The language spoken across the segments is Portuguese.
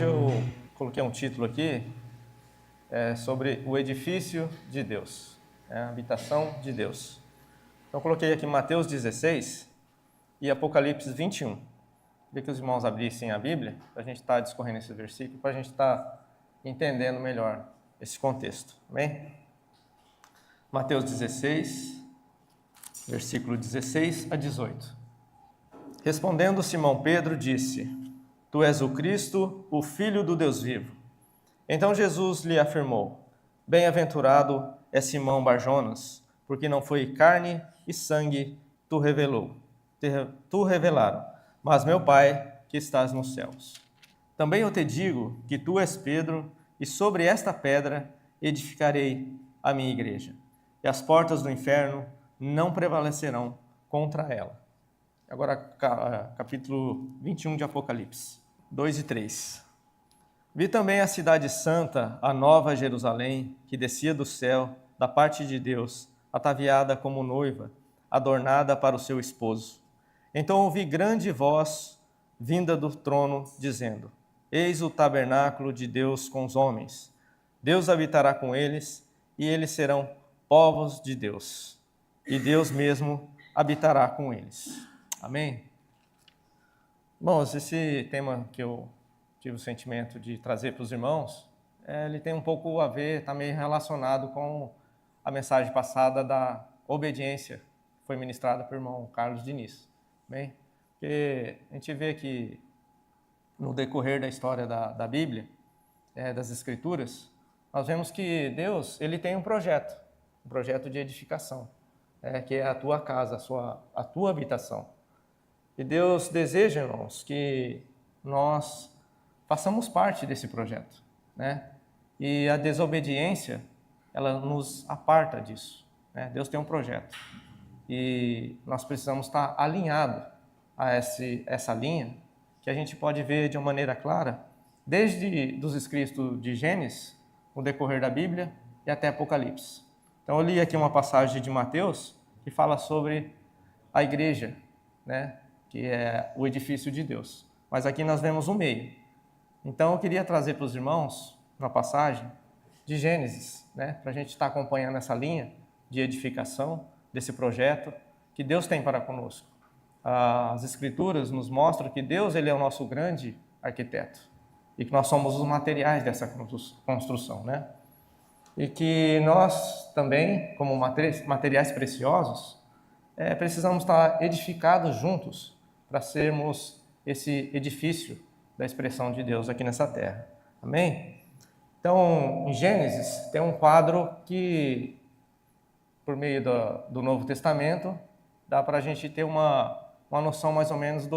Hoje eu coloquei um título aqui sobre o edifício de Deus, a habitação de Deus. Então eu coloquei aqui Mateus 16 e Apocalipse 21. Queria que os irmãos abrissem a Bíblia, para a gente estar discorrendo esse versículo, para a gente estar entendendo melhor esse contexto. Amém? Mateus 16, versículo 16 a 18. Respondendo Simão Pedro, disse: Tu és o Cristo, o Filho do Deus vivo. Então Jesus lhe afirmou: Bem-aventurado é Simão Barjonas, porque não foi carne e sangue tu revelaram, mas meu Pai que estás nos céus. Também eu te digo que tu és Pedro, e sobre esta pedra edificarei a minha igreja, e as portas do inferno não prevalecerão contra ela. Agora, capítulo 21 de Apocalipse, 2 e 3. Vi também a cidade santa, a nova Jerusalém, que descia do céu, da parte de Deus, ataviada como noiva, adornada para o seu esposo. Então ouvi grande voz vinda do trono, dizendo: Eis o tabernáculo de Deus com os homens. Deus habitará com eles, e eles serão povos de Deus, e Deus mesmo habitará com eles. Amém? Bom, esse tema que eu tive o sentimento de trazer para os irmãos, ele tem um pouco a ver, está meio relacionado com a mensagem passada da obediência, que foi ministrada pelo irmão Carlos Diniz. Amém? Porque a gente vê que no decorrer da história da Bíblia, das Escrituras, nós vemos que Deus ele tem um projeto de edificação, que é a tua casa, a tua habitação. E Deus deseja, irmãos, que nós façamos parte desse projeto, né? E a desobediência, ela nos aparta disso, né? Deus tem um projeto e nós precisamos estar alinhados a essa linha, que a gente pode ver de uma maneira clara, desde os escritos de Gênesis, no decorrer da Bíblia, e até Apocalipse. Então eu li aqui uma passagem de Mateus, que fala sobre a igreja, né? Que é o edifício de Deus. Mas aqui nós vemos o meio. Então eu queria trazer para os irmãos uma passagem de Gênesis, né? Para a gente estar acompanhando essa linha de edificação desse projeto que Deus tem para conosco. As Escrituras nos mostram que Deus ele é o nosso grande arquiteto e que nós somos os materiais dessa construção, né? E que nós também, como materiais preciosos, precisamos estar edificados juntos para sermos esse edifício da expressão de Deus aqui nessa terra. Amém? Então, em Gênesis, tem um quadro que, por meio do Novo Testamento, dá para a gente ter uma noção mais ou menos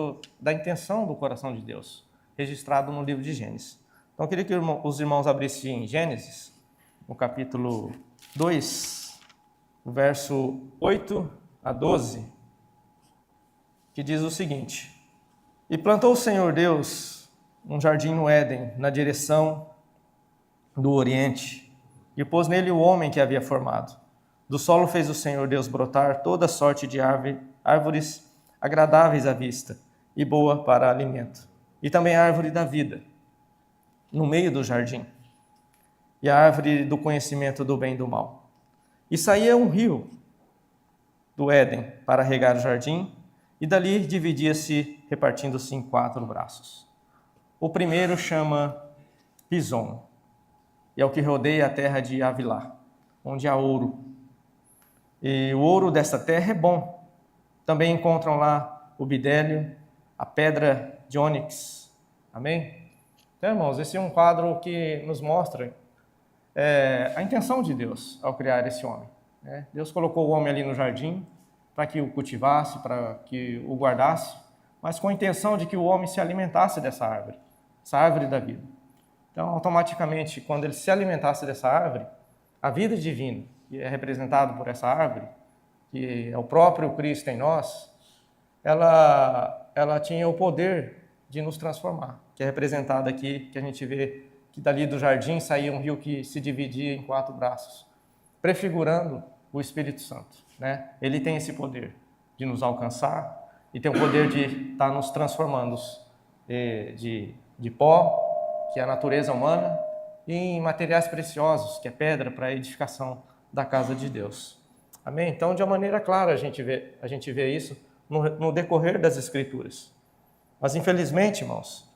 da intenção do coração de Deus, registrado no livro de Gênesis. Então, eu queria que os irmãos abrissem em Gênesis, no capítulo 2, verso 8 a 12, que diz o seguinte: E plantou o Senhor Deus um jardim no Éden, na direção do Oriente, e pôs nele o homem que havia formado. Do solo fez o Senhor Deus brotar toda sorte de árvores agradáveis à vista e boa para alimento, e também a árvore da vida, no meio do jardim, e a árvore do conhecimento do bem e do mal. E saía um rio do Éden para regar o jardim, e dali dividia-se, repartindo-se em 4 braços. O primeiro chama Pison, e é o que rodeia a terra de Havilá, onde há ouro. E o ouro desta terra é bom. Também encontram lá o bidélio, a pedra de ônix. Amém? Então, irmãos, esse é um quadro que nos mostra a intenção de Deus ao criar esse homem. Né? Deus colocou o homem ali no jardim para que o cultivasse, para que o guardasse, mas com a intenção de que o homem se alimentasse dessa árvore, essa árvore da vida. Então, automaticamente, quando ele se alimentasse dessa árvore, a vida divina, que é representada por essa árvore, que é o próprio Cristo em nós, ela tinha o poder de nos transformar, que é representada aqui, que a gente vê que dali do jardim saía um rio que se dividia em 4 braços, prefigurando o Espírito Santo, né? Ele tem esse poder de nos alcançar e tem o poder de estar nos transformando de pó, que é a natureza humana, e em materiais preciosos, que é pedra para a edificação da casa de Deus. Amém? Então, de uma maneira clara, a gente vê isso no decorrer das Escrituras. Mas, infelizmente, irmãos,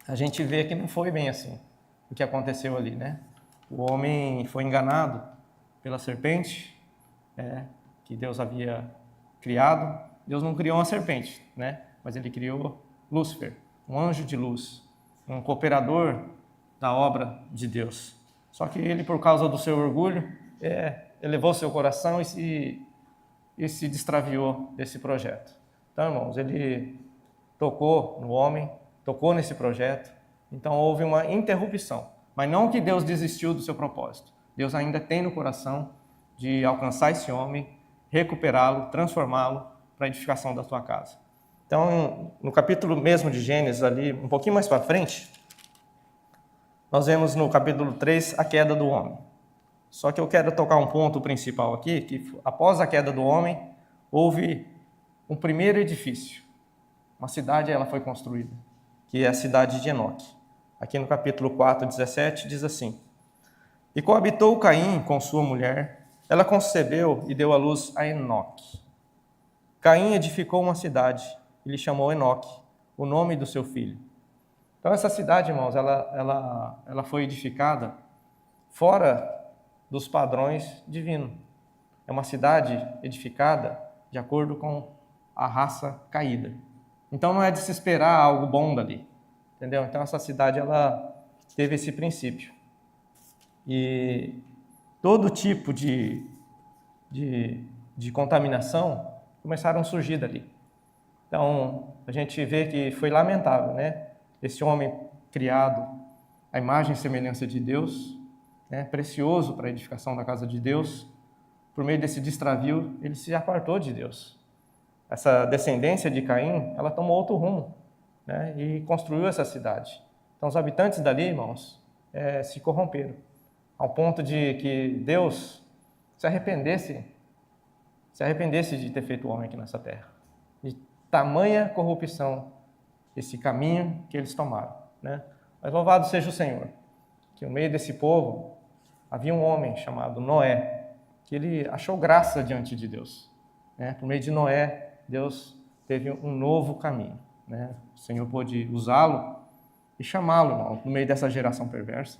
a gente vê que não foi bem assim o que aconteceu ali, né? O homem foi enganado pela serpente, que Deus havia criado. Deus não criou uma serpente, né? Mas ele criou Lúcifer, um anjo de luz, um cooperador da obra de Deus. Só que ele, por causa do seu orgulho, elevou seu coração e se destraviou desse projeto. Então, irmãos, ele tocou no homem, tocou nesse projeto, então houve uma interrupção. Mas não que Deus desistiu do seu propósito. Deus ainda tem no coração de alcançar esse homem, recuperá-lo, transformá-lo para a edificação da sua casa. Então, no capítulo mesmo de Gênesis, ali, um pouquinho mais para frente, nós vemos no capítulo 3 a queda do homem. Só que eu quero tocar um ponto principal aqui, que após a queda do homem, houve um primeiro edifício. Uma cidade ela foi construída, que é a cidade de Enoque. Aqui no capítulo 4, 17, diz assim: E coabitou Caim com sua mulher, ela concebeu e deu à luz a Enoque. Caim edificou uma cidade e lhe chamou Enoque, o nome do seu filho. Então essa cidade, irmãos, ela foi edificada fora dos padrões divinos. É uma cidade edificada de acordo com a raça caída. Então não é de se esperar algo bom dali, entendeu? Então essa cidade ela teve esse princípio. E todo tipo de contaminação começaram a surgir dali. Então a gente vê que foi lamentável, né? Esse homem criado à imagem e semelhança de Deus, né? Precioso para a edificação da casa de Deus, por meio desse destravio, ele se apartou de Deus. Essa descendência de Caim, ela tomou outro rumo, né? E construiu essa cidade. Então os habitantes dali, irmãos, se corromperam, ao ponto de que Deus se arrependesse de ter feito o homem aqui nessa terra. De tamanha corrupção, esse caminho que eles tomaram, né? Mas louvado seja o Senhor, que no meio desse povo havia um homem chamado Noé, que ele achou graça diante de Deus, né? Por meio de Noé, Deus teve um novo caminho, né? O Senhor pôde usá-lo e chamá-lo no meio dessa geração perversa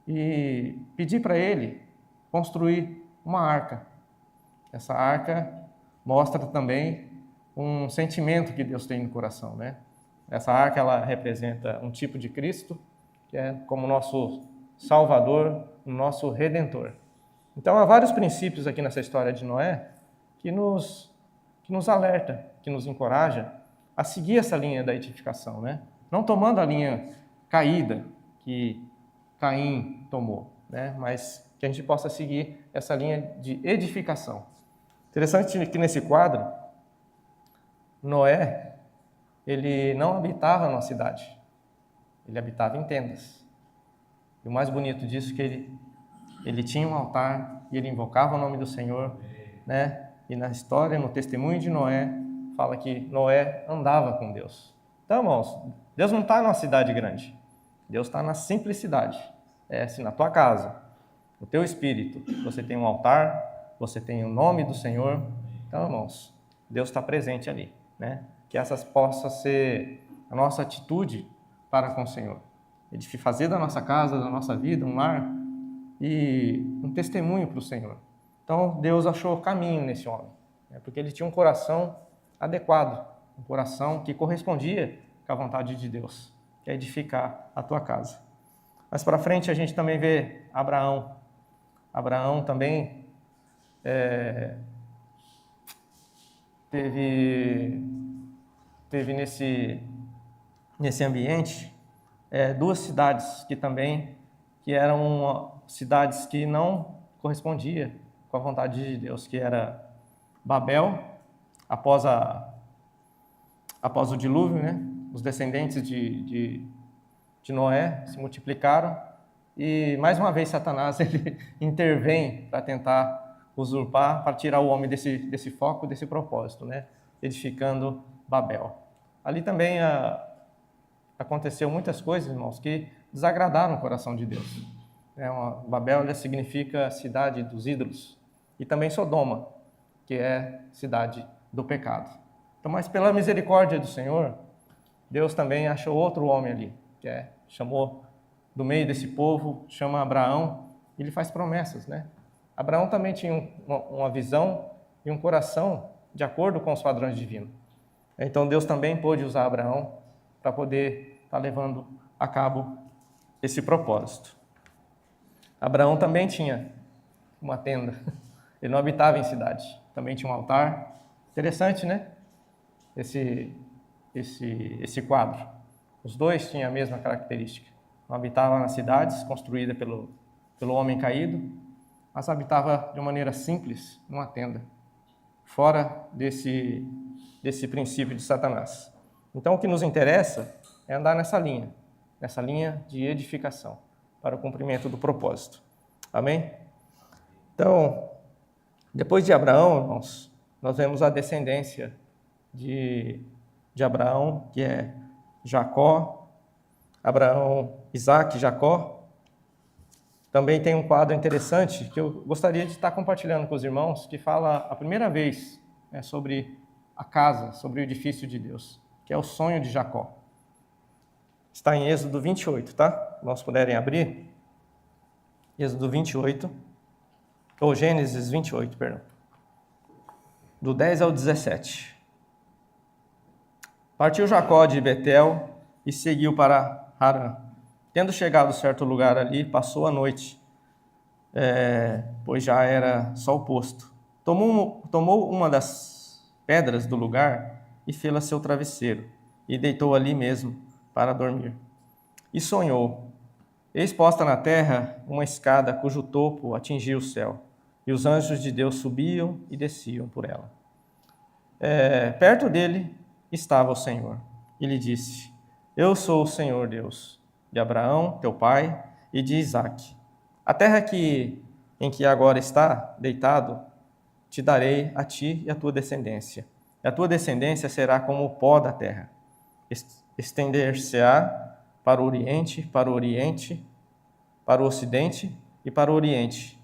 e pedir para ele construir uma arca. Essa arca mostra também um sentimento que Deus tem no coração, né? Essa arca ela representa um tipo de Cristo, que é como nosso Salvador, o nosso Redentor. Então há vários princípios aqui nessa história de Noé que nos alerta, que nos encoraja a seguir essa linha da edificação, né? Não tomando a linha caída que Caim tomou, né? Mas que a gente possa seguir essa linha de edificação. Interessante que nesse quadro, Noé, ele não habitava numa cidade, ele habitava em tendas. E o mais bonito disso é que ele tinha um altar e ele invocava o nome do Senhor, né? E na história, no testemunho de Noé, fala que Noé andava com Deus. Então, irmãos, Deus não está numa cidade grande, Deus está na simplicidade. É assim, na tua casa, no teu espírito, você tem um altar, você tem o nome do Senhor. Então, irmãos, Deus está presente ali, né? Que essas possa ser a nossa atitude para com o Senhor. Fazer da nossa casa, da nossa vida, um lar e um testemunho para o Senhor. Então, Deus achou caminho nesse homem, né? Porque ele tinha um coração adequado, um coração que correspondia com a vontade de Deus, que é edificar a tua casa. Mais para frente, a gente também vê Abraão. Abraão também teve nesse ambiente duas cidades que eram cidades que não correspondiam com a vontade de Deus, que era Babel, após o dilúvio, né? Os descendentes de Noé se multiplicaram e mais uma vez Satanás ele intervém para tentar usurpar, para tirar o homem desse foco, desse propósito, né? Edificando Babel. Ali também aconteceu muitas coisas, irmãos, que desagradaram o coração de Deus. Babel significa cidade dos ídolos, e também Sodoma, que é cidade do pecado. Então, mas pela misericórdia do Senhor, Deus também achou outro homem ali, chamou do meio desse povo, chama Abraão, e ele faz promessas, né? Abraão também tinha uma visão e um coração de acordo com os padrões divinos. Então Deus também pôde usar Abraão para poder estar levando a cabo esse propósito. Abraão também tinha uma tenda, ele não habitava em cidade, também tinha um altar. Interessante, né? Esse quadro. Os dois tinham a mesma característica. Não habitava nas cidades construídas pelo homem caído, mas habitava de uma maneira simples numa tenda, fora desse princípio de Satanás. Então, o que nos interessa é andar nessa linha de edificação, para o cumprimento do propósito. Amém? Então, depois de Abraão, irmãos, nós vemos a descendência de Abraão, que é Jacó, Abraão, Isaac, Jacó. Também tem um quadro interessante que eu gostaria de estar compartilhando com os irmãos, que fala a primeira vez sobre a casa, sobre o edifício de Deus, que é o sonho de Jacó. Está em Êxodo 28, tá? Se nós puderem abrir. Êxodo 28, ou Gênesis 28, perdão. Do 10 ao 17. Partiu Jacó de Betel e seguiu para Harã. Tendo chegado a certo lugar ali, passou a noite, pois já era sol posto. Tomou uma das pedras do lugar e fê-la seu travesseiro, e deitou ali mesmo para dormir. E sonhou: eis posta na terra uma escada cujo topo atingia o céu, e os anjos de Deus subiam e desciam por ela. Perto dele estava o Senhor, e lhe disse: eu sou o Senhor Deus de Abraão, teu pai, e de Isaque. A terra em que agora está deitado, te darei a ti e a tua descendência. E a tua descendência será como o pó da terra. Estender-se-á para o oriente, para o ocidente e para o oriente,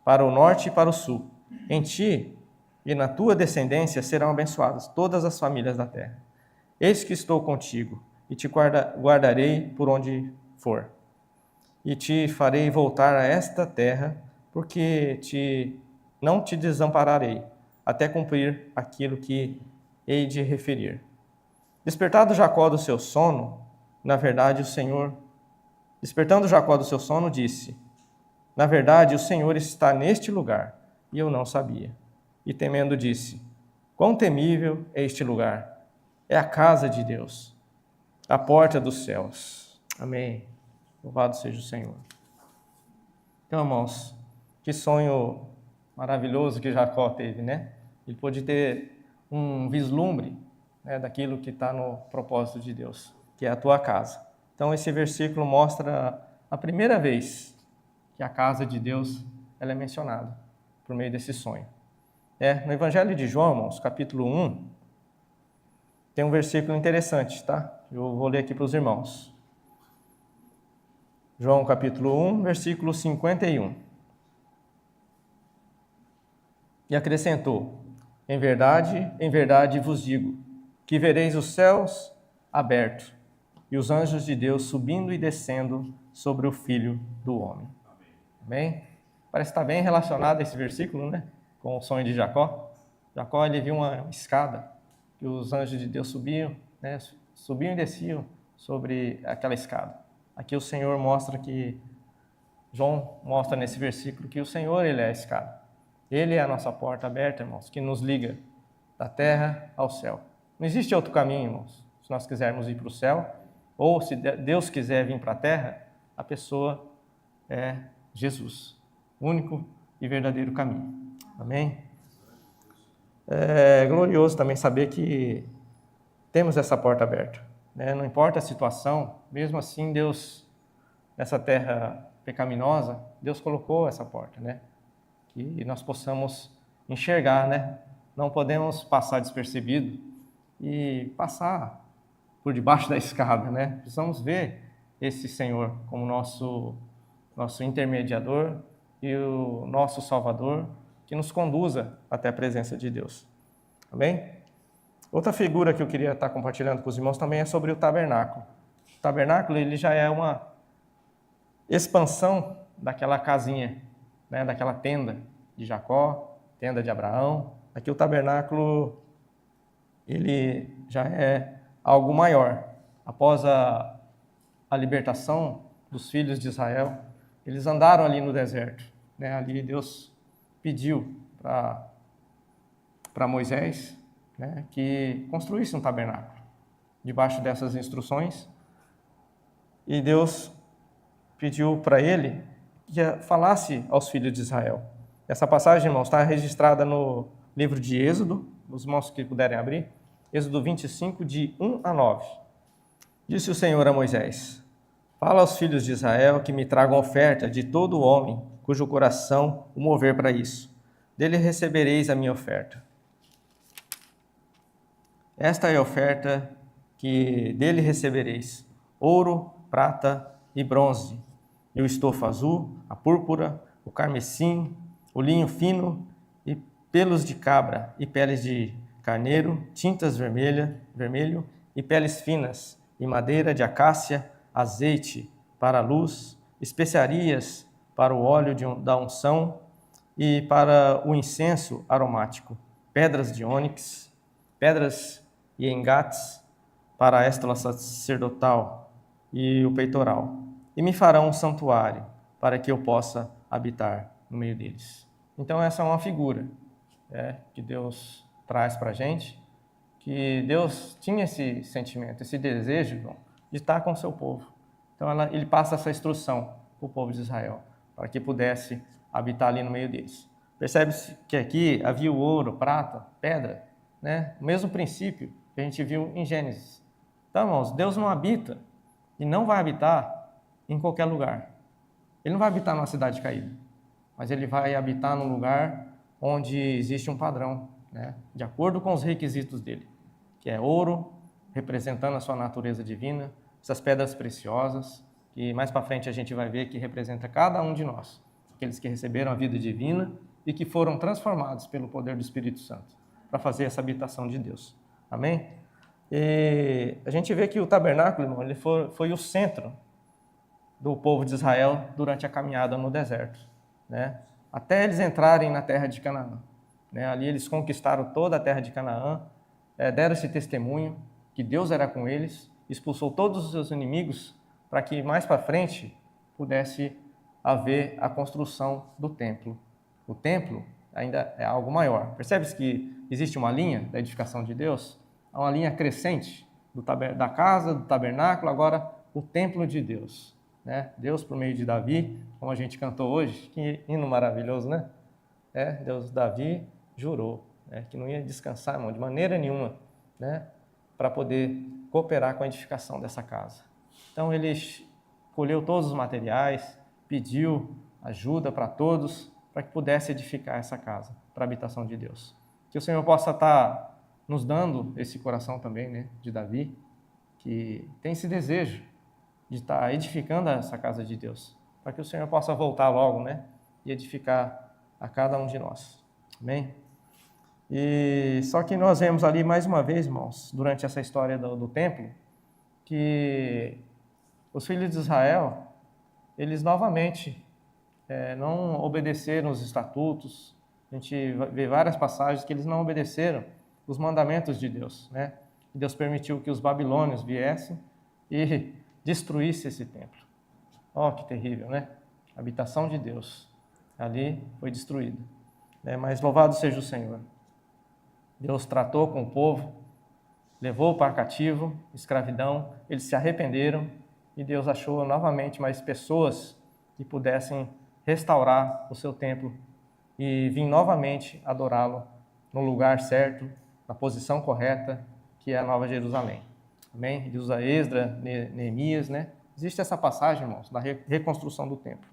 para o norte e para o sul. Em ti e na tua descendência serão abençoadas todas as famílias da terra. Eis que estou contigo, e te guardarei por onde for. E te farei voltar a esta terra, porque não te desampararei, até cumprir aquilo que hei de referir. Despertando Jacó do seu sono, despertando Jacó do seu sono, disse: na verdade, o Senhor está neste lugar, e eu não sabia. E temendo disse: quão temível é este lugar! É a casa de Deus, a porta dos céus. Amém. Louvado seja o Senhor. Então, irmãos, que sonho maravilhoso que Jacó teve, né? Ele pôde ter um vislumbre, né, daquilo que está no propósito de Deus, que é a tua casa. Então, esse versículo mostra a primeira vez que a casa de Deus ela é mencionada por meio desse sonho. No Evangelho de João, irmãos, capítulo 1, tem um versículo interessante, tá? Eu vou ler aqui para os irmãos. João capítulo 1, versículo 51. E acrescentou: em verdade vos digo, que vereis os céus abertos e os anjos de Deus subindo e descendo sobre o Filho do Homem. Amém? Parece estar bem relacionado esse versículo, né? Com o sonho de Jacó. Jacó, ele viu uma escada que os anjos de Deus subiam, né? Subiam e desciam sobre aquela escada. Aqui o Senhor mostra João mostra nesse versículo que o Senhor, ele é a escada. Ele é a nossa porta aberta, irmãos, que nos liga da terra ao céu. Não existe outro caminho, irmãos. Se nós quisermos ir para o céu, ou se Deus quiser vir para a terra, a pessoa é Jesus, o único e verdadeiro caminho. Amém? É glorioso também saber que temos essa porta aberta, né? Não importa a situação, mesmo assim Deus, nessa terra pecaminosa, Deus colocou essa porta, né? Que nós possamos enxergar, né? Não podemos passar despercebido e passar por debaixo da escada, né? Precisamos ver esse Senhor como nosso intermediador e o nosso Salvador, que nos conduza até a presença de Deus. Amém? Outra figura que eu queria estar compartilhando com os irmãos também é sobre o tabernáculo. O tabernáculo ele já é uma expansão daquela casinha, né, daquela tenda de Jacó, tenda de Abraão. Aqui o tabernáculo ele já é algo maior. Após a libertação dos filhos de Israel, eles andaram ali no deserto, né? Ali Deus pediu para Moisés, né, que construísse um tabernáculo debaixo dessas instruções, e Deus pediu para ele que falasse aos filhos de Israel. Essa passagem, irmãos, está registrada no livro de Êxodo, os irmãos que puderem abrir, Êxodo 25, de 1 a 9. Disse o Senhor a Moisés: fala aos filhos de Israel que me tragam oferta de todo homem cujo coração o mover para isso. Dele recebereis a minha oferta. Esta é a oferta que dele recebereis: ouro, prata e bronze, e o estofo azul, a púrpura, o carmesim, o linho fino, e pelos de cabra, e peles de carneiro, tintas vermelho, e peles finas, e madeira de acácia, azeite para a luz, especiarias para o óleo da unção e para o incenso aromático, pedras de ônix, pedras e engates para a éstola sacerdotal e o peitoral. E me farão um santuário para que eu possa habitar no meio deles. Então essa é uma figura que Deus traz para a gente, que Deus tinha esse sentimento, esse desejo de estar com o seu povo. Então ele passa essa instrução para o povo de Israel, para que pudesse habitar ali no meio deles. Percebe-se que aqui havia o ouro, prata, pedra, né? O mesmo princípio que a gente viu em Gênesis. Então, irmãos, Deus não habita e não vai habitar em qualquer lugar. Ele não vai habitar numa cidade caída, mas ele vai habitar num lugar onde existe um padrão, né? De acordo com os requisitos dele, que é ouro, representando a sua natureza divina, essas pedras preciosas, que mais para frente a gente vai ver que representa cada um de nós, aqueles que receberam a vida divina e que foram transformados pelo poder do Espírito Santo para fazer essa habitação de Deus. Amém? E a gente vê que o tabernáculo, irmão, ele foi o centro do povo de Israel durante a caminhada no deserto, né? Até eles entrarem na terra de Canaã, né? Ali eles conquistaram toda a terra de Canaã, deram esse testemunho que Deus era com eles, expulsou todos os seus inimigos para que mais para frente pudesse haver a construção do templo. O templo ainda é algo maior. Percebe-se que existe uma linha da edificação de Deus? Há uma linha crescente da casa, do tabernáculo, agora o templo de Deus, né? Deus por meio de Davi, como a gente cantou hoje, que hino maravilhoso, né? Deus, Davi jurou, né, que não ia descansar, irmão, de maneira nenhuma, né, para poder cooperar com a edificação dessa casa. Então ele colheu todos os materiais, pediu ajuda para todos, para que pudesse edificar essa casa para a habitação de Deus. Que o Senhor possa estar nos dando esse coração também, né, de Davi, que tem esse desejo de estar edificando essa casa de Deus, para que o Senhor possa voltar logo, né, e edificar a cada um de nós. Amém? E só que nós vemos ali mais uma vez, irmãos, durante essa história do templo, que os filhos de Israel, eles novamente não obedeceram os estatutos. A gente vê várias passagens que eles não obedeceram os mandamentos de Deus, né? E Deus permitiu que os babilônios viessem e destruíssem esse templo. Oh, que terrível, né? A habitação de Deus ali foi destruída, né? Mas louvado seja o Senhor. Deus tratou com o povo, levou para cativo, escravidão, eles se arrependeram e Deus achou novamente mais pessoas que pudessem restaurar o seu templo e vir novamente adorá-lo no lugar certo, na posição correta, que é a Nova Jerusalém. Amém? Ele usa Esdras, Neemias, né? Existe essa passagem, irmãos, da reconstrução do templo.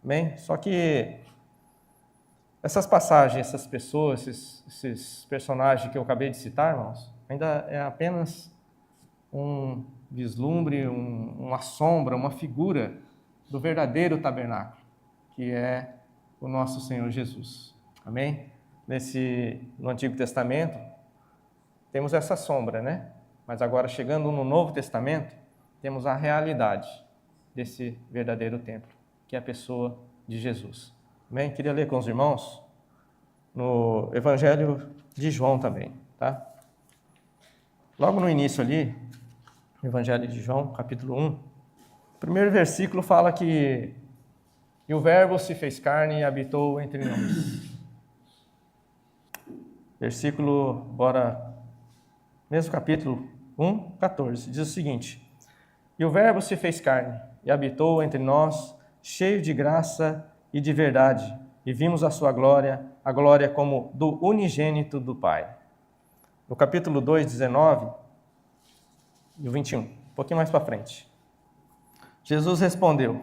Amém? Só que essas passagens, essas pessoas, esses personagens que eu acabei de citar, irmãos, ainda é apenas vislumbre, uma sombra, uma figura do verdadeiro tabernáculo, que é o nosso Senhor Jesus. Amém? No Antigo Testamento, temos essa sombra, né? Mas agora, chegando no Novo Testamento, temos a realidade desse verdadeiro templo, que é a pessoa de Jesus. Amém? Queria ler com os irmãos no Evangelho de João também, tá? Logo no início ali, Evangelho de João, capítulo 1, o primeiro versículo fala que "E o Verbo se fez carne e habitou entre nós." Versículo, mesmo capítulo 1, 14, diz o seguinte: "E o Verbo se fez carne e habitou entre nós, cheio de graça e de verdade, e vimos a sua glória, a glória como do unigênito do Pai." No capítulo 2, 19 e o 21, um pouquinho mais para frente. Jesus respondeu: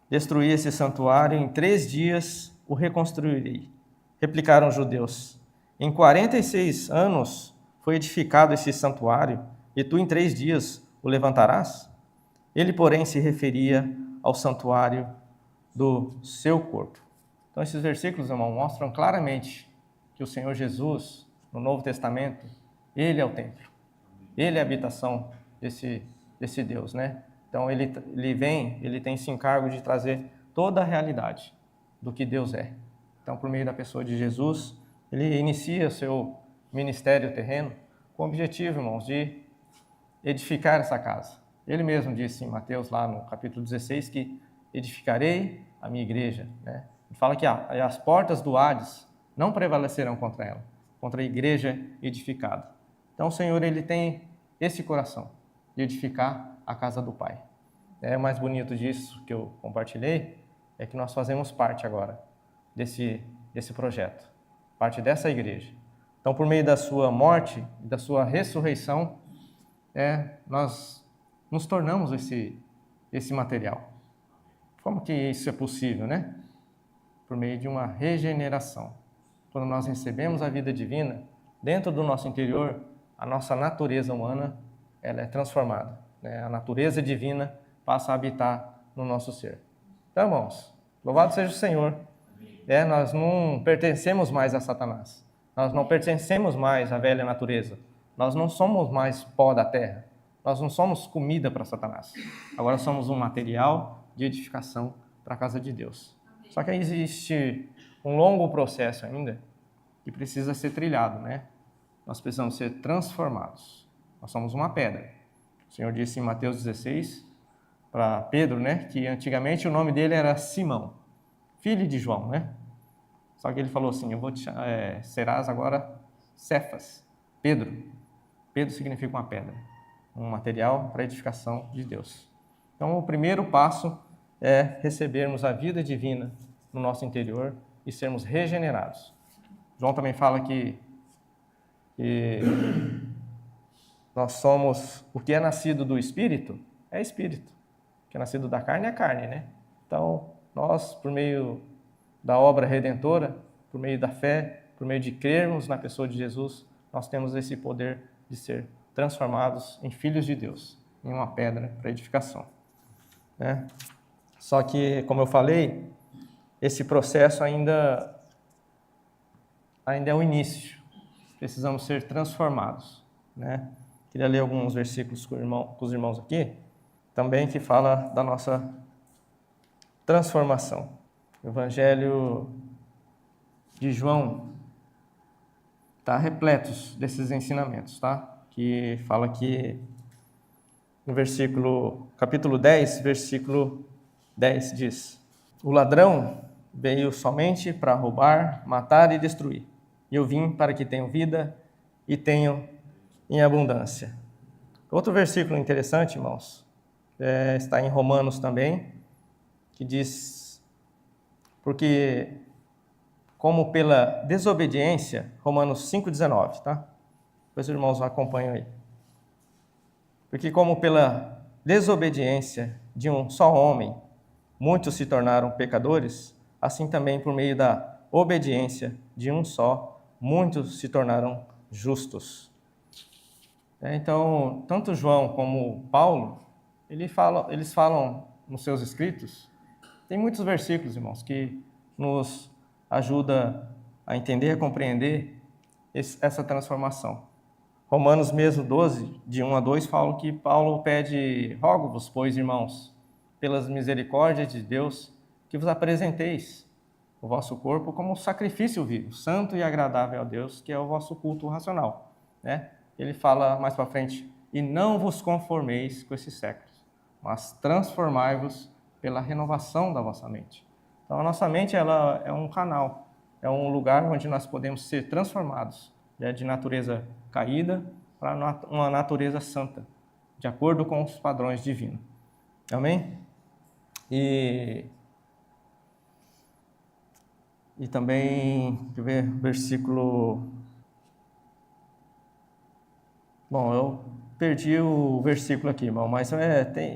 "Destruí esse santuário, em 3 dias o reconstruirei." Replicaram os judeus: "Em 46 anos foi edificado esse santuário, e tu em 3 dias o levantarás?" Ele, porém, se referia ao santuário do seu corpo. Então, esses versículos, irmão, mostram claramente que o Senhor Jesus, no Novo Testamento, Ele é o templo. Ele é a habitação desse Deus, né? Então, ele vem, ele tem esse encargo de trazer toda a realidade do que Deus é. Então, por meio da pessoa de Jesus, ele inicia seu ministério terreno com o objetivo, irmãos, de edificar essa casa. Ele mesmo disse em Mateus, lá no capítulo 16, que edificarei a minha igreja, né? Ele fala que as portas do Hades não prevalecerão contra ela, contra a igreja edificada. Então, o Senhor, ele tem esse coração de edificar a casa do Pai. O mais bonito disso que eu compartilhei é que nós fazemos parte agora desse projeto, parte dessa igreja. Então, por meio da sua morte e da sua ressurreição, nós nos tornamos esse material. Como que isso é possível, né? Por meio de uma regeneração. Quando nós recebemos a vida divina, dentro do nosso interior, a nossa natureza humana, ela é transformada, né? A natureza divina passa a habitar no nosso ser. Então, irmãos, louvado seja o Senhor. Nós não pertencemos mais a Satanás. Nós não pertencemos mais à velha natureza. Nós não somos mais pó da terra. Nós não somos comida para Satanás. Agora somos um material de edificação para a casa de Deus. Só que aí existe um longo processo ainda que precisa ser trilhado, né? Nós precisamos ser transformados. Nós somos uma pedra. O Senhor disse em Mateus 16 para Pedro, né, que antigamente o nome dele era Simão, filho de João, né? Só que ele falou assim: "Eu vou te chamar, serás agora Cefas, Pedro." Pedro significa uma pedra, um material para a edificação de Deus. Então, o primeiro passo é recebermos a vida divina no nosso interior e sermos regenerados. João também fala que nós somos, o que é nascido do Espírito é Espírito, o que é nascido da carne é carne, né? Então, nós, por meio da obra redentora, por meio da fé, por meio de crermos na pessoa de Jesus, nós temos esse poder de ser transformados em filhos de Deus, em uma pedra para edificação, né? Só que, como eu falei, esse processo ainda é o início. Precisamos ser transformados, né? Queria ler alguns versículos com os irmãos aqui, também que fala da nossa transformação. O Evangelho de João está repleto desses ensinamentos, tá? Que fala que no capítulo 10, versículo 10 diz: "O ladrão veio somente para roubar, matar e destruir. E eu vim para que tenham vida e tenham em abundância." Outro versículo interessante, irmãos, está em Romanos também, que diz: "Porque como pela desobediência," Romanos 5,19, tá? Depois os irmãos acompanham aí. "Porque como pela desobediência de um só homem, muitos se tornaram pecadores, assim também por meio da obediência de um só, muitos se tornaram justos." Então, tanto João como Paulo, eles falam nos seus escritos, tem muitos versículos, irmãos, que nos ajuda a entender, a compreender essa transformação. Romanos mesmo 12, de 1 a 2, fala que Paulo pede: rogo-vos, pois, irmãos, pelas misericórdias de Deus, que vos apresenteis o vosso corpo como sacrifício vivo, santo e agradável a Deus, que é o vosso culto racional. Ele fala mais para frente: e não vos conformeis com esses séculos, mas transformai-vos pela renovação da vossa mente. Então, a nossa mente, ela é um canal, é um lugar onde nós podemos ser transformados, de natureza caída para uma natureza santa, de acordo com os padrões divinos. Amém? E também, deixa eu ver, versículo... Bom, eu perdi o versículo aqui, irmão, mas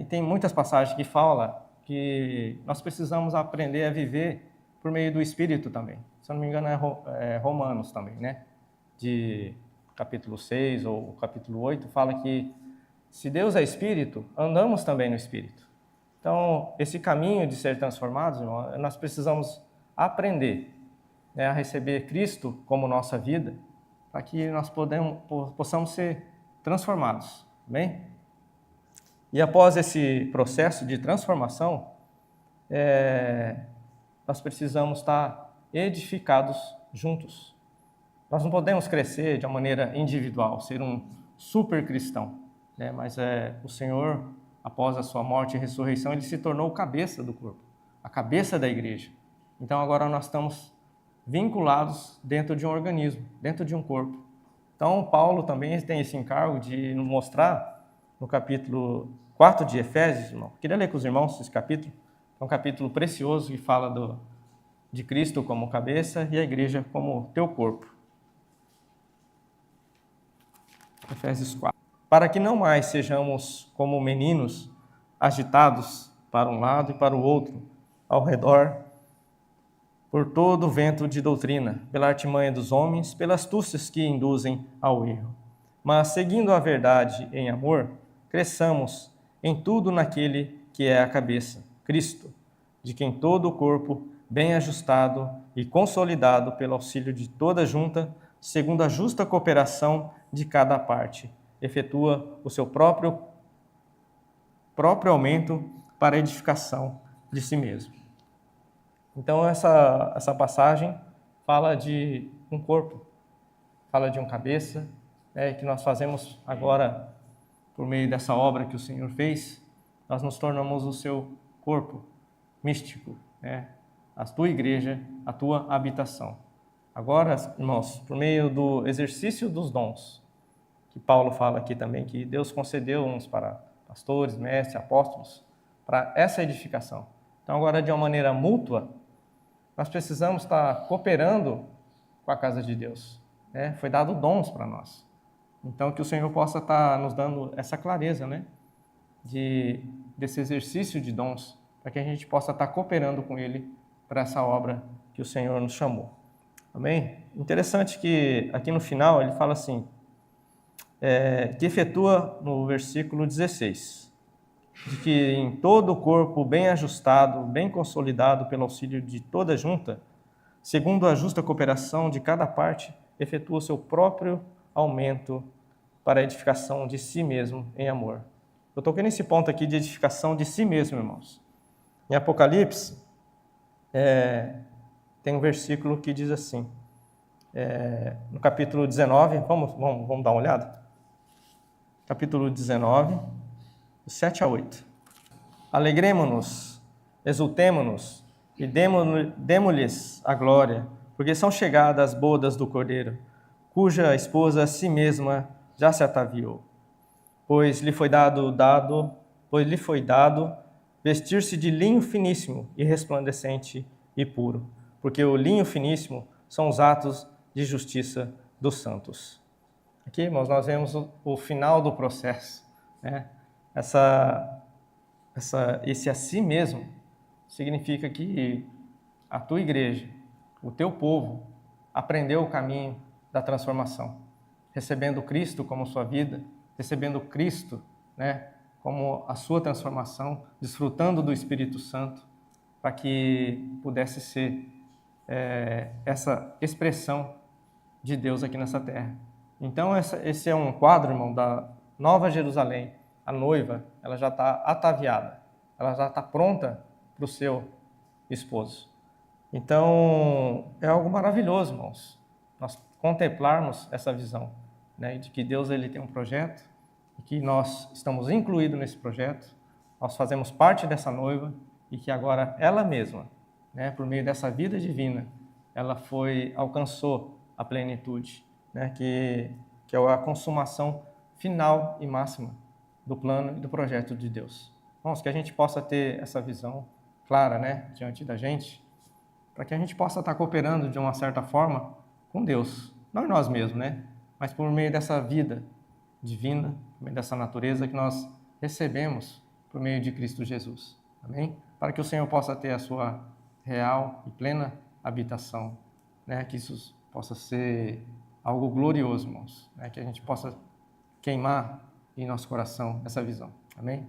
tem muitas passagens que falam que nós precisamos aprender a viver por meio do Espírito também. Se eu não me engano, é Romanos também, né? De capítulo 6 ou capítulo 8, fala que se Deus é Espírito, andamos também no Espírito. Então, esse caminho de ser transformados, irmão, nós precisamos aprender a receber Cristo como nossa vida, para que nós possamos ser transformados, bem? E após esse processo de transformação, nós precisamos estar edificados juntos. Nós não podemos crescer de uma maneira individual, ser um super cristão, mas o Senhor, após a sua morte e ressurreição, ele se tornou o cabeça do corpo, a cabeça da igreja. Então agora nós estamos vinculados dentro de um organismo, dentro de um corpo. Então Paulo também tem esse encargo de nos mostrar no capítulo 4 de Efésios, irmão. Queria ler com os irmãos esse capítulo. É um capítulo precioso que fala de Cristo como cabeça e a igreja como teu corpo. Efésios 4. Para que não mais sejamos como meninos agitados para um lado e para o outro, ao redor, por todo o vento de doutrina, pela artimanha dos homens, pelas astúcias que induzem ao erro. Mas, seguindo a verdade em amor, cresçamos em tudo naquele que é a cabeça, Cristo, de quem todo o corpo, bem ajustado e consolidado pelo auxílio de toda junta, segundo a justa cooperação de cada parte, efetua o seu próprio aumento para a edificação de si mesmo. Então, essa passagem fala de um corpo, fala de um cabeça, que nós fazemos agora, por meio dessa obra que o Senhor fez, nós nos tornamos o seu corpo místico, a tua igreja, a tua habitação. Agora, irmãos, por meio do exercício dos dons, que Paulo fala aqui também, que Deus concedeu uns para pastores, mestres, apóstolos, para essa edificação. Então, agora, de uma maneira mútua, nós precisamos estar cooperando com a casa de Deus. Foi dado dons para nós. Então, que o Senhor possa estar nos dando essa clareza, desse exercício de dons, para que a gente possa estar cooperando com Ele para essa obra que o Senhor nos chamou. Amém? Interessante que aqui no final ele fala assim, que efetua no versículo 16, de que em todo o corpo bem ajustado, bem consolidado pelo auxílio de toda junta, segundo a justa cooperação de cada parte, efetua o seu próprio aumento para a edificação de si mesmo em amor. Eu toquei nesse ponto aqui de edificação de si mesmo, irmãos. Em Apocalipse, tem um versículo que diz assim, no capítulo 19, vamos dar uma olhada? Capítulo 19, 7 a 8. Alegremo-nos, exultemo-nos e demo-lhes a glória, porque são chegadas as bodas do Cordeiro, cuja esposa a si mesma já se ataviou. Pois lhe foi dado vestir-se de linho finíssimo e resplandecente e puro, porque o linho finíssimo são os atos de justiça dos santos. Aqui, irmãos, nós vemos o final do processo, Esse a si mesmo significa que a tua igreja, o teu povo, aprendeu o caminho da transformação, recebendo Cristo como sua vida, recebendo Cristo, né, como a sua transformação, desfrutando do Espírito Santo, para que pudesse ser essa expressão de Deus aqui nessa terra. Então, esse é um quadro, irmão, da Nova Jerusalém. A noiva, ela já está ataviada, ela já está pronta para o seu esposo. Então, é algo maravilhoso, irmãos, nós contemplarmos essa visão, né, de que Deus ele tem um projeto, e que nós estamos incluídos nesse projeto, nós fazemos parte dessa noiva, e que agora ela mesma, né, por meio dessa vida divina, ela alcançou a plenitude, né, que é a consumação final e máxima do plano e do projeto de Deus. Irmãos, que a gente possa ter essa visão clara, né, diante da gente, para que a gente possa estar cooperando de uma certa forma com Deus, não em nós mesmos, né, mas por meio dessa vida divina, por meio dessa natureza que nós recebemos por meio de Cristo Jesus. Amém? Para que o Senhor possa ter a sua real e plena habitação, né, que isso possa ser algo glorioso, irmãos, né, que a gente possa queimar em nosso coração essa visão. Amém?